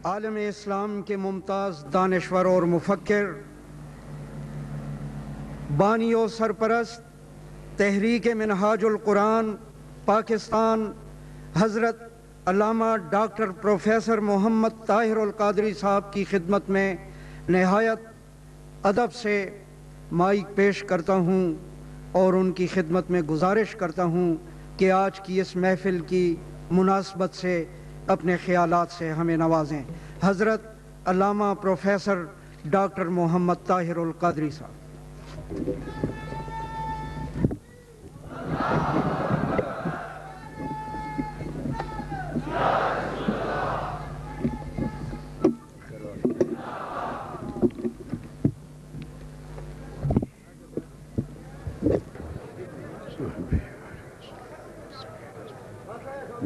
عالم اسلام کے ممتاز دانشور اور مفکر، بانی و سرپرست تحریک منہاج القرآن پاکستان، حضرت علامہ ڈاکٹر پروفیسر محمد طاہر القادری صاحب کی خدمت میں نہایت ادب سے مائک پیش کرتا ہوں اور ان کی خدمت میں گزارش کرتا ہوں کہ آج کی اس محفل کی مناسبت سے اپنے خیالات سے ہمیں نوازیں۔ حضرت علامہ پروفیسر ڈاکٹر محمد طاہر القادری صاحب۔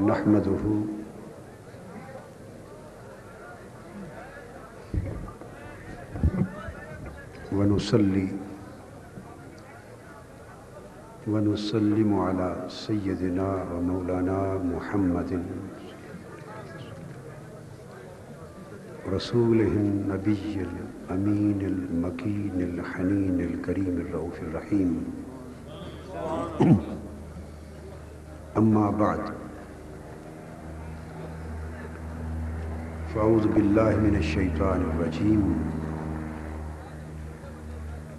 نحمده ونصلي ونسلم على سيدنا ومولانا محمد رسوله النبي الأمين المكين الحنين الكريم الرؤوف الرحيم. أما بعد، فأعوذ بالله من الشيطان الرجيم.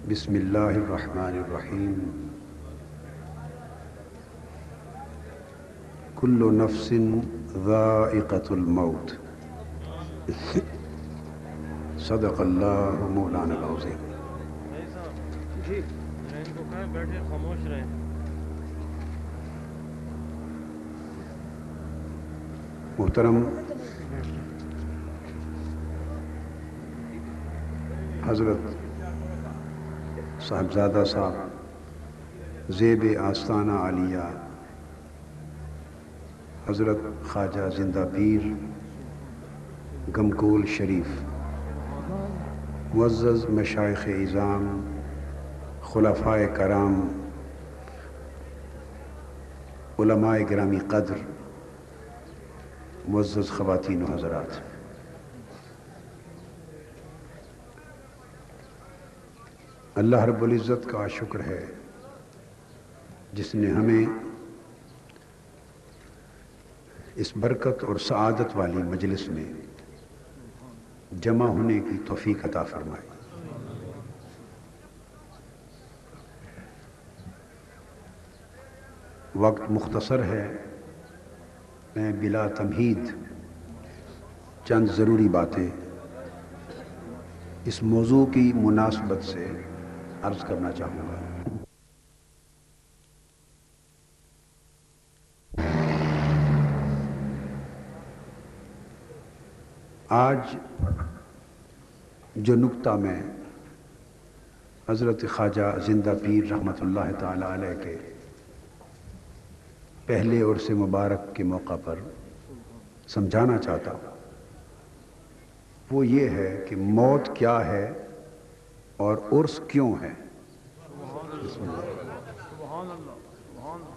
بسم الله الرحمن الرحيم. كل نفس ذائقة الموت. صدق الله مولانا العظيم. جی ان کو کہیں بیٹھے خاموش رہیں۔ محترم حضرت صاحبزادہ صاحب زیب آستانہ عالیہ حضرت خواجہ زندہ پیر گمکول شریف، معزز مشائخ اعظام، خلفائے کرام، علماء گرامی قدر، معزز خواتین و حضرات، اللہ رب العزت کا شکر ہے جس نے ہمیں اس برکت اور سعادت والی مجلس میں جمع ہونے کی توفیق عطا فرمائی۔ وقت مختصر ہے، میں بلا تمہید چند ضروری باتیں اس موضوع کی مناسبت سے عرض کرنا چاہوں گا۔ آج جو نکتہ میں حضرت خواجہ زندہ پیر رحمۃ اللہ تعالی علیہ کے پہلے عرس مبارک کے موقع پر سمجھانا چاہتا ہوں وہ یہ ہے کہ موت کیا ہے اور عرس کیوں ہے۔ بسم اللہ۔ سبحان اللہ، سبحان اللہ۔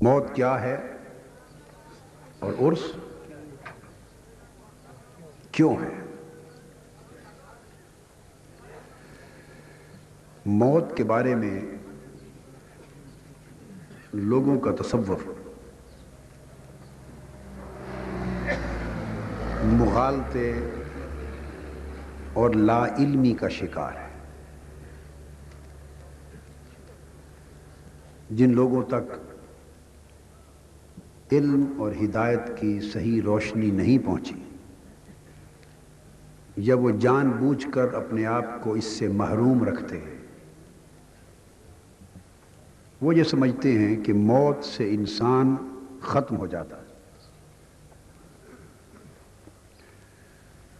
موت کیا ہے اور عرس کیوں ہے؟ موت کے بارے میں لوگوں کا تصور مغالطے اور لا علمی کا شکار ہے۔ جن لوگوں تک علم اور ہدایت کی صحیح روشنی نہیں پہنچی یا وہ جان بوجھ کر اپنے آپ کو اس سے محروم رکھتے ہیں، وہ یہ سمجھتے ہیں کہ موت سے انسان ختم ہو جاتا ہے۔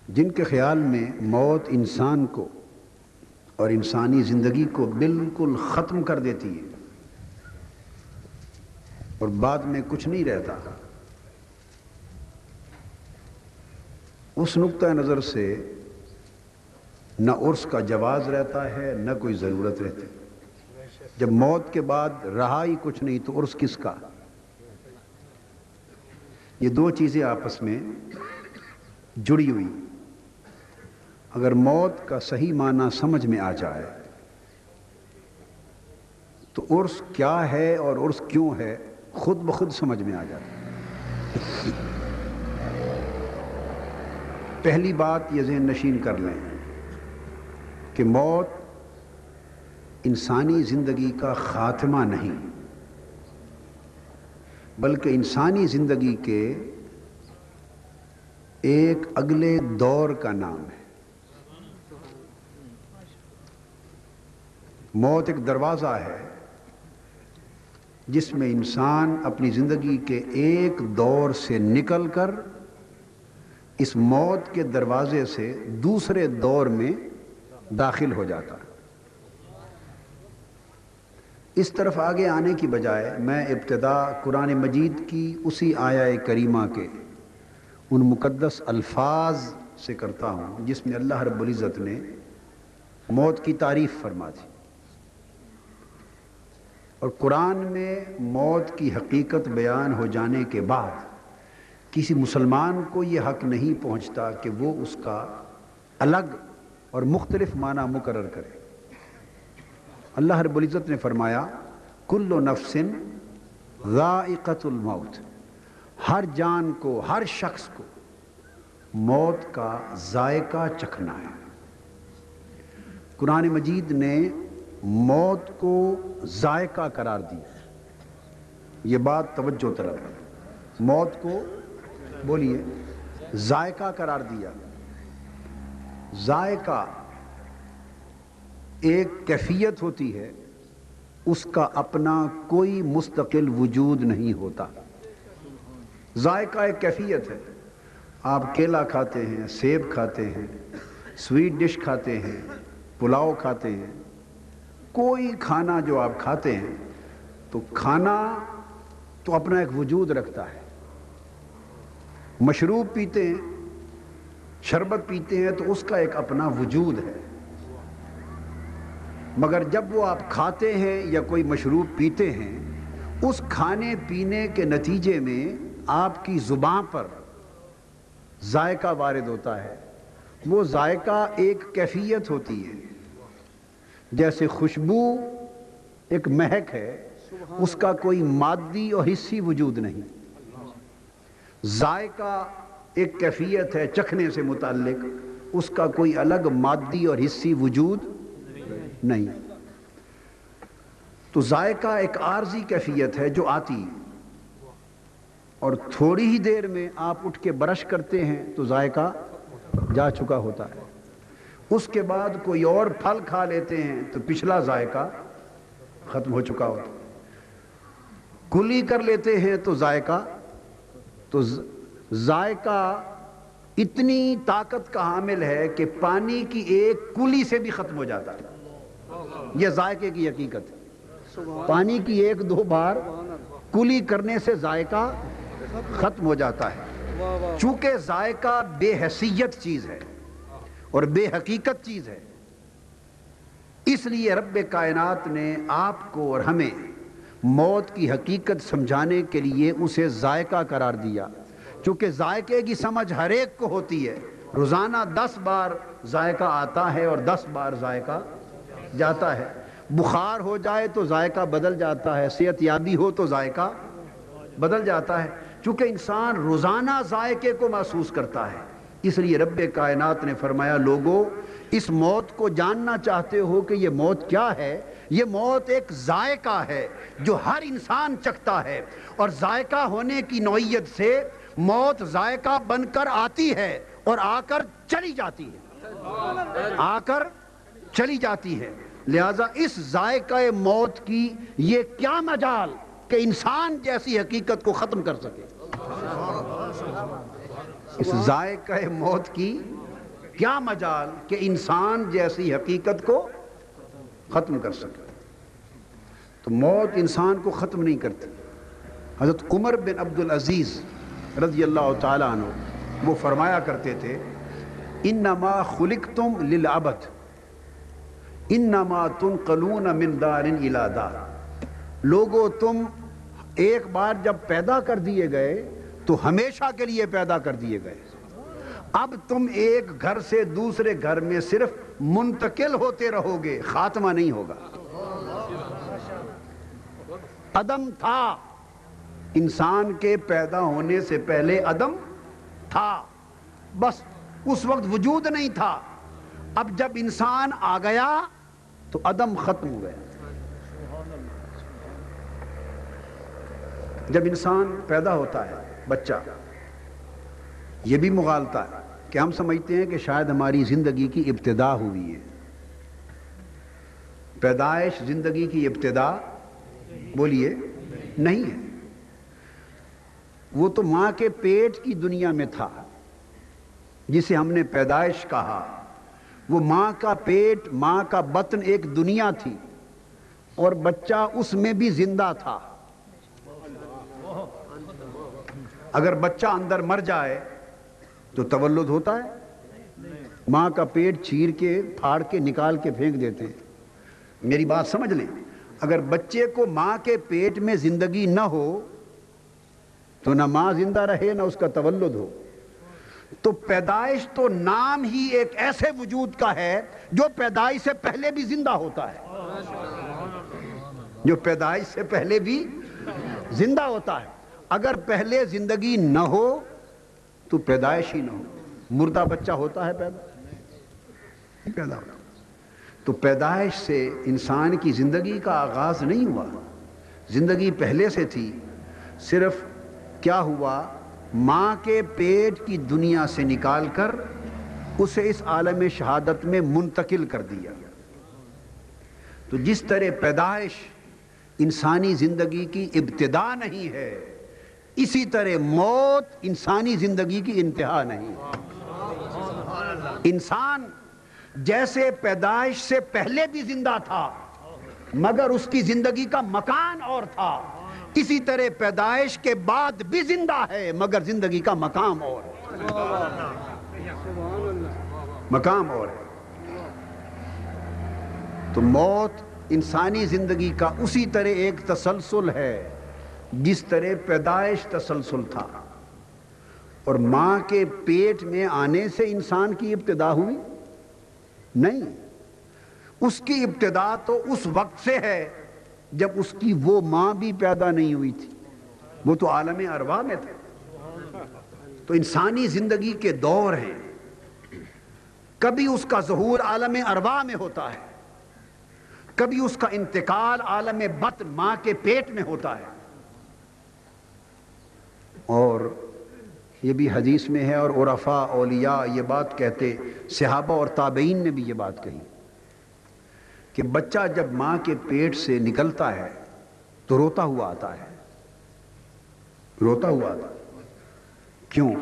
جن کے خیال میں موت انسان کو اور انسانی زندگی کو بالکل ختم کر دیتی ہے اور بعد میں کچھ نہیں رہتا، اس نقطہ نظر سے نہ عرس کا جواز رہتا ہے نہ کوئی ضرورت رہتی. جب موت کے بعد رہا ہی کچھ نہیں تو عرس کس کا؟ یہ دو چیزیں آپس میں جڑی ہوئی. اگر موت کا صحیح معنی سمجھ میں آ جائے تو عرس کیا ہے اور عرس کیوں ہے خود بخود سمجھ میں آ جاتا ہے. پہلی بات یہ ذہن نشین کر لیں کہ موت انسانی زندگی کا خاتمہ نہیں بلکہ انسانی زندگی کے ایک اگلے دور کا نام ہے. موت ایک دروازہ ہے جس میں انسان اپنی زندگی کے ایک دور سے نکل کر اس موت کے دروازے سے دوسرے دور میں داخل ہو جاتا ہے. اس طرف آگے آنے کی بجائے میں ابتدا قرآن مجید کی اسی آیہ کریمہ کے ان مقدس الفاظ سے کرتا ہوں جس میں اللہ رب العزت نے موت کی تعریف فرما دی. اور قرآن میں موت کی حقیقت بیان ہو جانے کے بعد کسی مسلمان کو یہ حق نہیں پہنچتا کہ وہ اس کا الگ اور مختلف معنی مقرر کرے. اللہ رب العزت نے فرمایا کل نفس ذائقۃ الموت، ہر جان کو، ہر شخص کو موت کا ذائقہ چکھنا ہے. قرآن مجید نے موت کو ذائقہ قرار دیا. یہ بات توجہ طلب ہے. موت کو بولیے ذائقہ قرار دیا. ذائقہ ایک کیفیت ہوتی ہے، اس کا اپنا کوئی مستقل وجود نہیں ہوتا. ذائقہ ایک کیفیت ہے. آپ کیلا کھاتے ہیں، سیب کھاتے ہیں، سویٹ ڈش کھاتے ہیں، پلاؤ کھاتے ہیں، کوئی کھانا جو آپ کھاتے ہیں تو کھانا تو اپنا ایک وجود رکھتا ہے. مشروب پیتے ہیں، شربت پیتے ہیں تو اس کا ایک اپنا وجود ہے. مگر جب وہ آپ کھاتے ہیں یا کوئی مشروب پیتے ہیں، اس کھانے پینے کے نتیجے میں آپ کی زبان پر ذائقہ وارد ہوتا ہے. وہ ذائقہ ایک کیفیت ہوتی ہے. جیسے خوشبو ایک مہک ہے، اس کا کوئی مادی اور حسی وجود نہیں. ذائقہ ایک کیفیت ہے چکھنے سے متعلق، اس کا کوئی الگ مادی اور حسی وجود نہیں. تو ذائقہ ایک عارضی کیفیت ہے جو آتی ہے، اور تھوڑی ہی دیر میں آپ اٹھ کے برش کرتے ہیں تو ذائقہ جا چکا ہوتا ہے. اس کے بعد کوئی اور پھل کھا لیتے ہیں تو پچھلا ذائقہ ختم ہو چکا ہوتا ہے. کلی کر لیتے ہیں تو ذائقہ اتنی طاقت کا حامل ہے کہ پانی کی ایک کلی سے بھی ختم ہو جاتا ہے. یہ ذائقے کی حقیقت ہے. پانی کی ایک دو بار کلی کرنے سے ذائقہ ختم ہو جاتا ہے. چونکہ ذائقہ بے حیثیت چیز ہے اور بے حقیقت چیز ہے، اس لیے رب کائنات نے آپ کو اور ہمیں موت کی حقیقت سمجھانے کے لیے اسے ذائقہ قرار دیا. چونکہ ذائقے کی سمجھ ہر ایک کو ہوتی ہے. روزانہ 10 بار ذائقہ آتا ہے اور 10 بار ذائقہ جاتا ہے. بخار ہو جائے تو ذائقہ بدل جاتا ہے، صحت یابی ہو تو ذائقہ بدل جاتا ہے. چونکہ انسان روزانہ ذائقے کو محسوس کرتا ہے، اس لیے رب کائنات نے فرمایا لوگو اس موت کو جاننا چاہتے ہو کہ یہ موت کیا ہے؟ یہ موت ایک ذائقہ ہے جو ہر انسان چکھتا ہے، اور ذائقہ ہونے کی نوعیت سے موت ذائقہ بن کر آتی ہے اور آ کر چلی جاتی ہے. لہذا اس ذائقہ موت کی یہ کیا مجال کہ انسان جیسی حقیقت کو ختم کر سکے. اس ذائقہ موت کی کیا مجال کہ انسان جیسی حقیقت کو ختم کر سکے. تو موت انسان کو ختم نہیں کرتی. حضرت عمر بن عبد العزیز رضی اللہ تعالیٰ عنہ وہ فرمایا کرتے تھے انما خلقتم للعبد انما تنقلون من دار الى دار. لوگو تم ایک بار جب پیدا کر دیے گئے تو ہمیشہ کے لیے پیدا کر دیے گئے. اب تم ایک گھر سے دوسرے گھر میں صرف منتقل ہوتے رہو گے، خاتمہ نہیں ہوگا. عدم تھا، انسان کے پیدا ہونے سے پہلے عدم تھا، بس اس وقت وجود نہیں تھا. اب جب انسان آ گیا تو عدم ختم ہو گیا. جب انسان پیدا ہوتا ہے بچہ، یہ بھی مغالطہ ہے کہ ہم سمجھتے ہیں کہ شاید ہماری زندگی کی ابتدا ہوئی ہے. پیدائش زندگی کی ابتدا بولیے نہیں ہے. وہ تو ماں کے پیٹ کی دنیا میں تھا جسے ہم نے پیدائش کہا. وہ ماں کا پیٹ، ماں کا بطن ایک دنیا تھی اور بچہ اس میں بھی زندہ تھا. اگر بچہ اندر مر جائے تو تولد ہوتا ہے؟ ماں کا پیٹ چیر کے پھاڑ کے نکال کے پھینک دیتے ہیں. میری بات سمجھ لیں، اگر بچے کو ماں کے پیٹ میں زندگی نہ ہو تو نہ ماں زندہ رہے نہ اس کا تولد ہو. تو پیدائش تو نام ہی ایک ایسے وجود کا ہے جو پیدائش سے پہلے بھی زندہ ہوتا ہے، جو پیدائش سے پہلے بھی زندہ ہوتا ہے. اگر پہلے زندگی نہ ہو تو پیدائش ہی نہ ہو. مردہ بچہ ہوتا ہے پیدا ہوتا. تو پیدائش سے انسان کی زندگی کا آغاز نہیں ہوا، زندگی پہلے سے تھی. صرف کیا ہوا، ماں کے پیٹ کی دنیا سے نکال کر اسے اس عالم شہادت میں منتقل کر دیا. تو جس طرح پیدائش انسانی زندگی کی ابتدا نہیں ہے، اسی طرح موت انسانی زندگی کی انتہا نہیں. انسان جیسے پیدائش سے پہلے بھی زندہ تھا مگر اس کی زندگی کا مکان اور تھا، اسی طرح پیدائش کے بعد بھی زندہ ہے مگر زندگی کا مقام اور مقام اور ہے. تو موت انسانی زندگی کا اسی طرح ایک تسلسل ہے جس طرح پیدائش تسلسل تھا. اور ماں کے پیٹ میں آنے سے انسان کی ابتدا ہوئی نہیں، اس کی ابتدا تو اس وقت سے ہے جب اس کی وہ ماں بھی پیدا نہیں ہوئی تھی، وہ تو عالم ارواح میں تھے. تو انسانی زندگی کے دور ہیں، کبھی اس کا ظہور عالم ارواح میں ہوتا ہے، کبھی اس کا انتقال عالم بطن ماں کے پیٹ میں ہوتا ہے. اور یہ بھی حدیث میں ہے اور عرفاء اولیاء یہ بات کہتے، صحابہ اور تابعین نے بھی یہ بات کہی کہ بچہ جب ماں کے پیٹ سے نکلتا ہے تو روتا ہوا آتا ہے. روتا ہوا آتا ہے. کیوں؟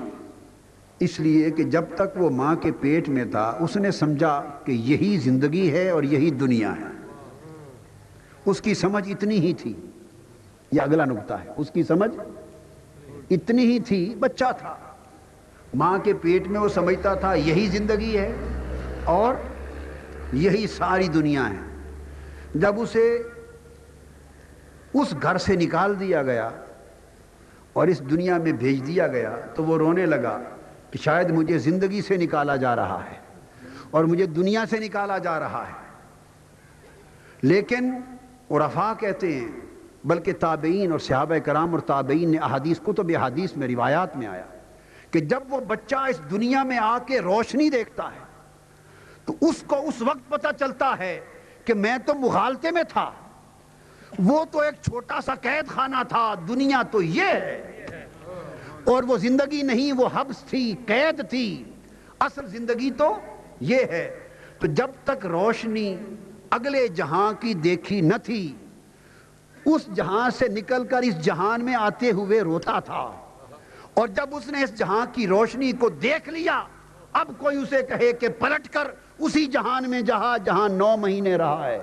اس لیے کہ جب تک وہ ماں کے پیٹ میں تھا اس نے سمجھا کہ یہی زندگی ہے اور یہی دنیا ہے. اس کی سمجھ اتنی ہی تھی. یہ اگلا نقطہ ہے، اس کی سمجھ اتنی ہی تھی. بچہ تھا، ماں کے پیٹ میں وہ سمجھتا تھا یہی زندگی ہے اور یہی ساری دنیا ہے. جب اسے اس گھر سے نکال دیا گیا اور اس دنیا میں بھیج دیا گیا تو وہ رونے لگا کہ شاید مجھے زندگی سے نکالا جا رہا ہے اور مجھے دنیا سے نکالا جا رہا ہے. لیکن عرفاء کہتے ہیں، بلکہ تابعین اور صحابہ کرام اور تابعین نے احادیث، کتب احادیث میں روایات میں آیا کہ جب وہ بچہ اس دنیا میں آ کے روشنی دیکھتا ہے تو اس کو اس وقت پتہ چلتا ہے کہ میں تو مغالطے میں تھا، وہ تو ایک چھوٹا سا قید خانہ تھا، دنیا تو یہ ہے اور وہ زندگی نہیں، وہ حبس تھی، قید تھی، اصل زندگی تو یہ ہے. تو جب تک روشنی اگلے جہاں کی دیکھی نہ تھی اس جہاں سے نکل کر اس جہان میں آتے ہوئے روتا تھا، اور جب اس نے اس جہاں کی روشنی کو دیکھ لیا اب کوئی اسے کہے کہ پلٹ کر اسی جہان میں جہاں 9 مہینے رہا ہے،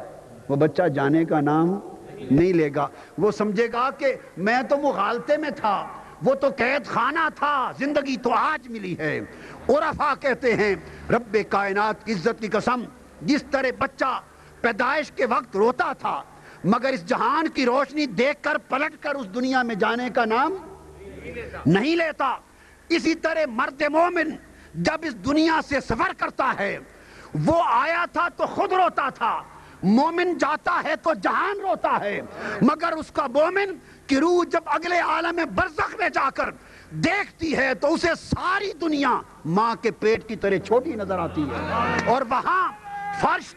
وہ بچہ جانے کا نام نہیں لے گا. وہ سمجھے گا کہ میں تو مغالطے میں تھا، وہ تو قید خانہ تھا، زندگی تو آج ملی ہے۔ عرفا کہتے ہیں رب کائنات کی عزت کی قسم، جس طرح بچہ پیدائش کے وقت روتا تھا مگر اس جہان کی روشنی دیکھ کر پلٹ کر اس دنیا میں جانے کا نام نہیں لیتا، اسی طرح مرد مومن جب اس دنیا سے سفر کرتا ہے، وہ آیا تھا تو خود روتا تھا، مومن جاتا ہے تو جہان روتا ہے، مگر اس کا مومن کی روح جب اگلے عالم برزخ میں جا کر دیکھتی ہے تو اسے ساری دنیا ماں کے پیٹ کی طرح چھوٹی نظر آتی ہے، اور وہاں فرش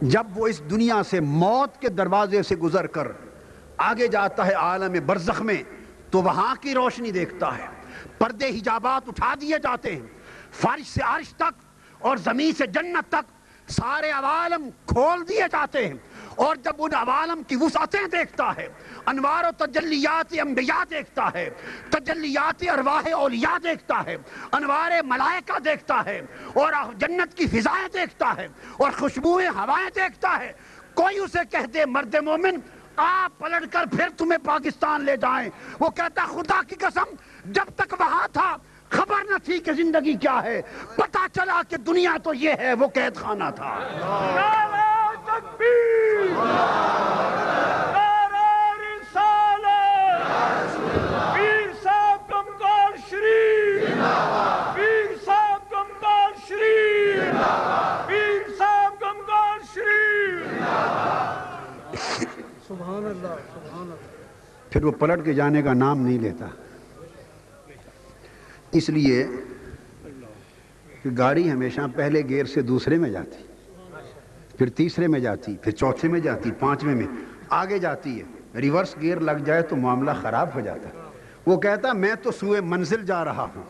جب وہ اس دنیا سے موت کے دروازے سے گزر کر آگے جاتا ہے عالم برزخ میں تو وہاں کی روشنی دیکھتا ہے، پردے حجابات اٹھا دیے جاتے ہیں، فرش سے عرش تک اور زمین سے جنت تک سارے عوالم کھول دیے جاتے ہیں، اور جب ان عوالم کی وسعتیں دیکھتا ہے، انوار و تجلیات انبیاء دیکھتا ہے، تجلیات ارواح اولیاء دیکھتا ہے، انوار ملائکہ دیکھتا ہے، اور جنت کی فضائیں دیکھتا ہے، اور خوشبوئیں ہوائیں دیکھتا ہے، کوئی اسے کہہ دے مرد مومن آپ پلٹ کر پھر تمہیں پاکستان لے جائیں، وہ کہتا خدا کی قسم جب تک وہاں تھا خبر نہ تھی کہ زندگی کیا ہے، پتا چلا کہ دنیا تو یہ ہے، وہ قید خانہ تھا۔ نعرہ تکبیر، نعرہ رسالت، پیر صاحب کمکار شریف، پیر صاحب کمکار شریف، پیر صاحب کمکار شریف۔ سبحان اللہ، سبحان اللہ۔ پھر وہ پلٹ کے جانے کا نام نہیں لیتا، اس لیے کہ گاڑی ہمیشہ پہلے گیئر سے دوسرے میں جاتی، پھر تیسرے میں جاتی، پھر چوتھے میں جاتی، پانچویں میں آگے جاتی ہے، ریورس گیئر لگ جائے تو معاملہ خراب ہو جاتا۔ وہ کہتا میں تو سوئے منزل جا رہا ہوں،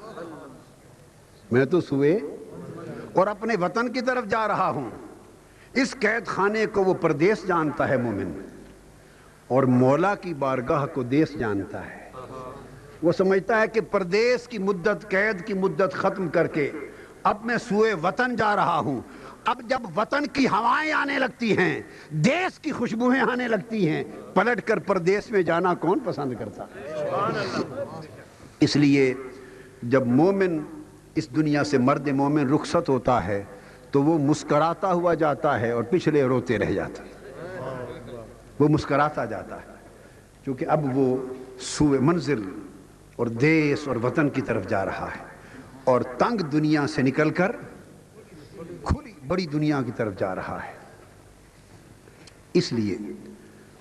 میں تو سوئے اور اپنے وطن کی طرف جا رہا ہوں۔ اس قید خانے کو وہ پردیس جانتا ہے مومن، اور مولا کی بارگاہ کو دیس جانتا ہے۔ وہ سمجھتا ہے کہ پردیس کی مدت، قید کی مدت ختم کر کے اب میں سوئے وطن جا رہا ہوں۔ اب جب وطن کی ہوائیں آنے لگتی ہیں، دیس کی خوشبوئیں آنے لگتی ہیں، پلٹ کر پردیس میں جانا کون پسند کرتا؟ اس لیے جب مومن اس دنیا سے مرد مومن رخصت ہوتا ہے تو وہ مسکراتا ہوا جاتا ہے اور پچھلے روتے رہ جاتا ہے۔ وہ مسکراتا جاتا ہے کیونکہ اب وہ سوئے منزل اور دیس اور وطن کی طرف جا رہا ہے، اور تنگ دنیا سے نکل کر کھلی بڑی دنیا کی طرف جا رہا ہے۔ اس لیے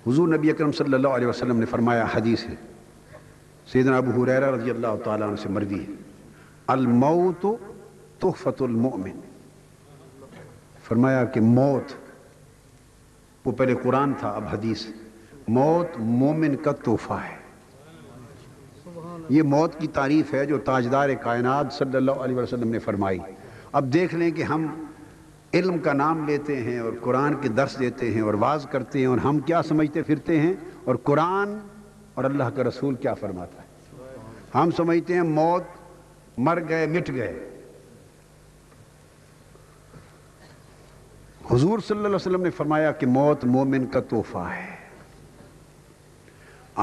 حضور نبی اکرم صلی اللہ علیہ وسلم نے فرمایا، حدیث ہے سیدنا ابو ہریرہ رضی اللہ تعالیٰ عنہ سے مروی ہے، الموت تحفۃ المؤمن۔ فرمایا کہ موت، وہ پہلے قرآن تھا اب حدیث، موت مومن کا تحفہ ہے۔ یہ موت کی تعریف ہے جو تاجدار کائنات صلی اللہ علیہ وسلم نے فرمائی۔ اب دیکھ لیں کہ ہم علم کا نام لیتے ہیں اور قرآن کے درس دیتے ہیں اور واعظ کرتے ہیں، اور ہم کیا سمجھتے پھرتے ہیں، اور قرآن اور اللہ کا رسول کیا فرماتا ہے۔ ہم سمجھتے ہیں موت مر گئے مٹ گئے، حضور صلی اللہ علیہ وسلم نے فرمایا کہ موت مومن کا تحفہ ہے۔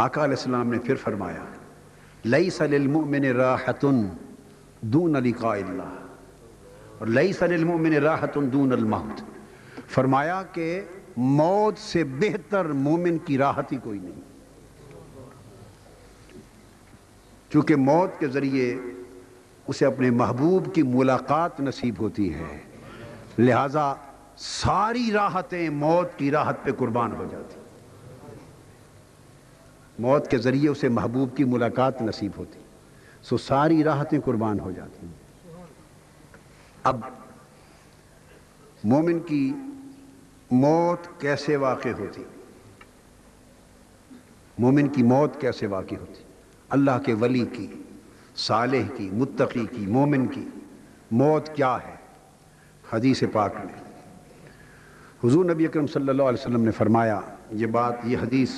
آقا علیہ السلام نے پھر فرمایا، لیس للمؤمن راحۃ دون لقاء اللہ، اور لیس للمؤمن راحۃ دون الموت۔ فرمایا کہ موت سے بہتر مومن کی راحت ہی کوئی نہیں، چونکہ موت کے ذریعے اسے اپنے محبوب کی ملاقات نصیب ہوتی ہے، لہذا ساری راحتیں موت کی راحت پہ قربان ہو جاتی۔ موت کے ذریعے اسے محبوب کی ملاقات نصیب ہوتی، سو ساری راحتیں قربان ہو جاتی ہیں۔ اب مومن کی موت کیسے واقع ہوتی؟ مومن کی موت کیسے واقع ہوتی؟ اللہ کے ولی کی، صالح کی، متقی کی، مومن کی موت کیا ہے؟ حدیث پاک میں حضور نبی اکرم صلی اللہ علیہ وسلم نے فرمایا، یہ بات، یہ حدیث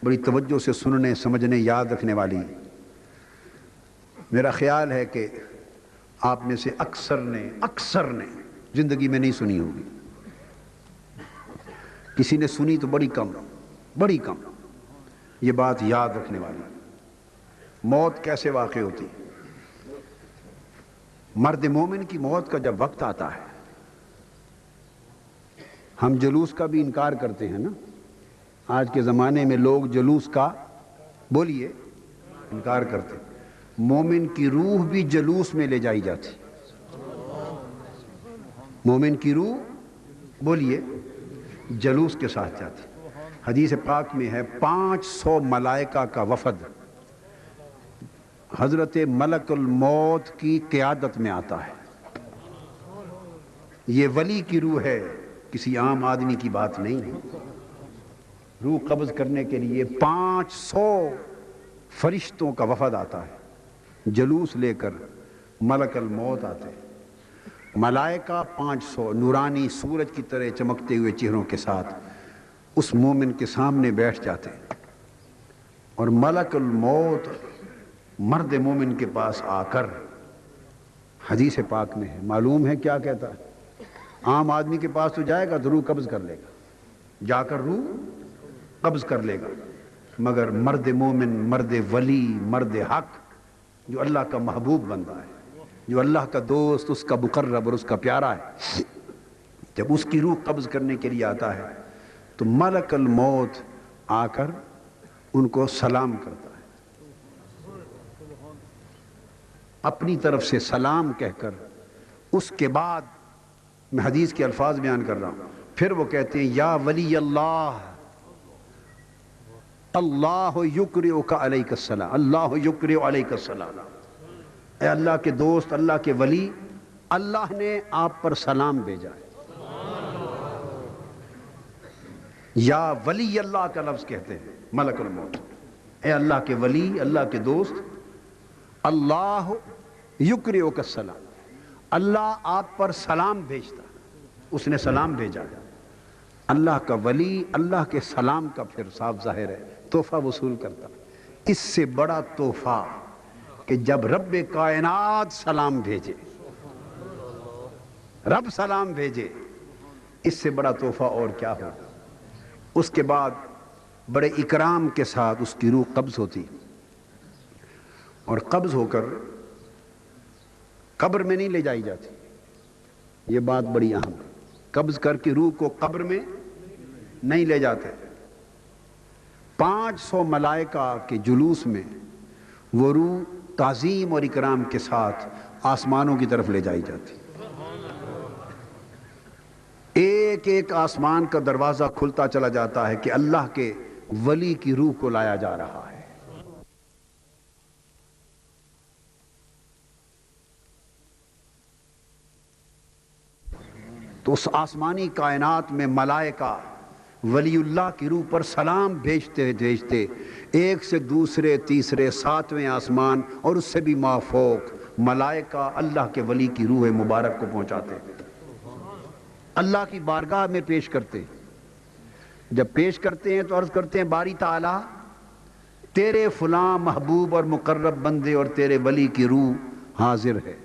بڑی توجہ سے سننے، سمجھنے، یاد رکھنے والی۔ میرا خیال ہے کہ آپ میں سے اکثر نے زندگی میں نہیں سنی ہوگی، کسی نے سنی تو بڑی کم۔ یہ بات یاد رکھنے والی، موت کیسے واقع ہوتی ہے؟ مرد مومن کی موت کا جب وقت آتا ہے، ہم جلوس کا بھی انکار کرتے ہیں نا، آج کے زمانے میں لوگ جلوس کا بولیے انکار کرتے ہیں۔ مومن کی روح بھی جلوس میں لے جائی جاتی، مومن کی روح بولیے جلوس کے ساتھ جاتی۔ حدیث پاک میں ہے 500 ملائکہ کا وفد حضرت ملک الموت کی قیادت میں آتا ہے۔ یہ ولی کی روح ہے، کسی عام آدمی کی بات نہیں ہے۔ روح قبض کرنے کے لیے 500 فرشتوں کا وفد آتا ہے، جلوس لے کر ملک الموت آتے ہیں۔ ملائکہ 500 نورانی سورج کی طرح چمکتے ہوئے چہروں کے ساتھ اس مومن کے سامنے بیٹھ جاتے ہیں، اور ملک الموت مرد مومن کے پاس آ کر، حدیث پاک میں ہے، معلوم ہے کیا کہتا ہے؟ عام آدمی کے پاس تو جائے گا تو روح قبض کر لے گا، جا کر روح قبض کر لے گا، مگر مرد مومن، مرد ولی، مرد حق، جو اللہ کا محبوب بندہ ہے، جو اللہ کا دوست، اس کا مقرب اور اس کا پیارا ہے، جب اس کی روح قبض کرنے کے لیے آتا ہے تو ملک الموت آ کر ان کو سلام کرتا ہے، اپنی طرف سے سلام کہہ کر، اس کے بعد میں حدیث کے الفاظ بیان کر رہا ہوں، پھر وہ کہتے ہیں یا ولی اللہ، اللہ یقرئک علیک السلام، اللہ یقرئ علیک السلام، اے اللہ کے دوست، اللہ کے ولی، اللہ نے آپ پر سلام بھیجا ہے۔ یا ولی اللہ کا لفظ کہتے ہیں ملک الموت، اے اللہ کے ولی، اللہ کے دوست، اللہ یقرئک السلام، اللہ آپ پر سلام بھیجتا، اس نے سلام بھیجا ہے۔ اللہ کا ولی اللہ کے سلام کا پھر صاف ظاہر ہے تحفہ وصول کرتا۔ اس سے بڑا تحفہ کہ جب رب کائنات سلام بھیجے، رب سلام بھیجے، اس سے بڑا تحفہ اور کیا ہو۔ اس کے بعد بڑے اکرام کے ساتھ اس کی روح قبض ہوتی، اور قبض ہو کر قبر میں نہیں لے جائی جاتی، یہ بات بڑی اہم ہے۔ قبض کر کے روح کو قبر میں نہیں لے جاتے، 500 ملائکہ کے جلوس میں وہ روح تعظیم اور اکرام کے ساتھ آسمانوں کی طرف لے جائی جاتی، ایک ایک آسمان کا دروازہ کھلتا چلا جاتا ہے کہ اللہ کے ولی کی روح کو لایا جا رہا ہے۔ تو اس آسمانی کائنات میں ملائکہ ولی اللہ کی روح پر سلام بھیجتے بھیجتے ایک سے دوسرے، تیسرے، 7ویں آسمان اور اس سے بھی مافوق ملائکہ اللہ کے ولی کی روح مبارک کو پہنچاتے ہیں، اللہ کی بارگاہ میں پیش کرتے ہیں۔ جب پیش کرتے ہیں تو عرض کرتے ہیں باری تعالیٰ، تیرے فلاں محبوب اور مقرب بندے اور تیرے ولی کی روح حاضر ہے۔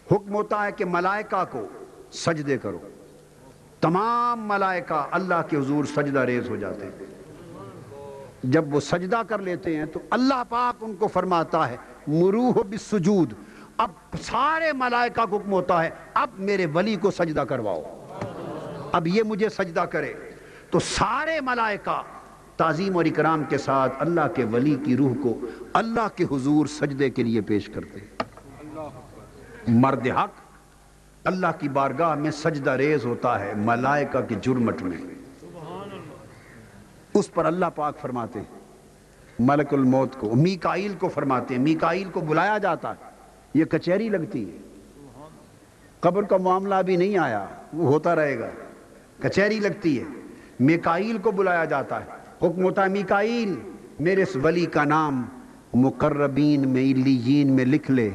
حکم ہوتا ہے کہ ملائکہ کو سجدے کرو، تمام ملائکہ اللہ کے حضور سجدہ ریز ہو جاتے ہیں۔ جب وہ سجدہ کر لیتے ہیں تو اللہ پاک ان کو فرماتا ہے مروہ بالسجود، اب سارے ملائکہ کو حکم ہوتا ہے اب میرے ولی کو سجدہ کرواؤ، اب یہ مجھے سجدہ کرے۔ تو سارے ملائکہ تعظیم اور اکرام کے ساتھ اللہ کے ولی کی روح کو اللہ کے حضور سجدے کے لیے پیش کرتے ہیں۔ مرد حق اللہ کی بارگاہ میں سجدہ ریز ہوتا ہے ملائکہ کے جرمٹ میں، اس پر اللہ پاک فرماتے ہیں ملک الموت کو، میکائیل کو فرماتے ہیں، میکائیل کو بلایا جاتا ہے، یہ کچہری لگتی ہے، قبر کا معاملہ ابھی نہیں آیا، وہ ہوتا رہے گا، کچہری لگتی ہے، میکائیل کو بلایا جاتا ہے، حکم ہوتا ہے میکائیل میرے اس ولی کا نام مقربین میں علیین میں لکھ لے،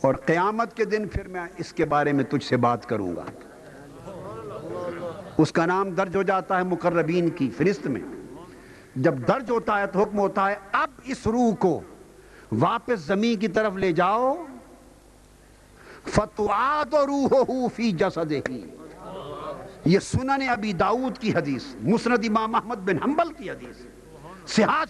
اور قیامت کے دن پھر میں اس کے بارے میں تجھ سے بات کروں گا۔ اس کا نام درج ہو جاتا ہے مقربین کی فہرست میں۔ جب درج ہوتا ہے تو حکم ہوتا ہے اب اس روح کو واپس زمین کی طرف لے جاؤ، فتعاد روحہ فی جسدہ، یہ سنن ابی داؤد کی حدیث، مسند امام احمد بن حنبل کی حدیث، صحاح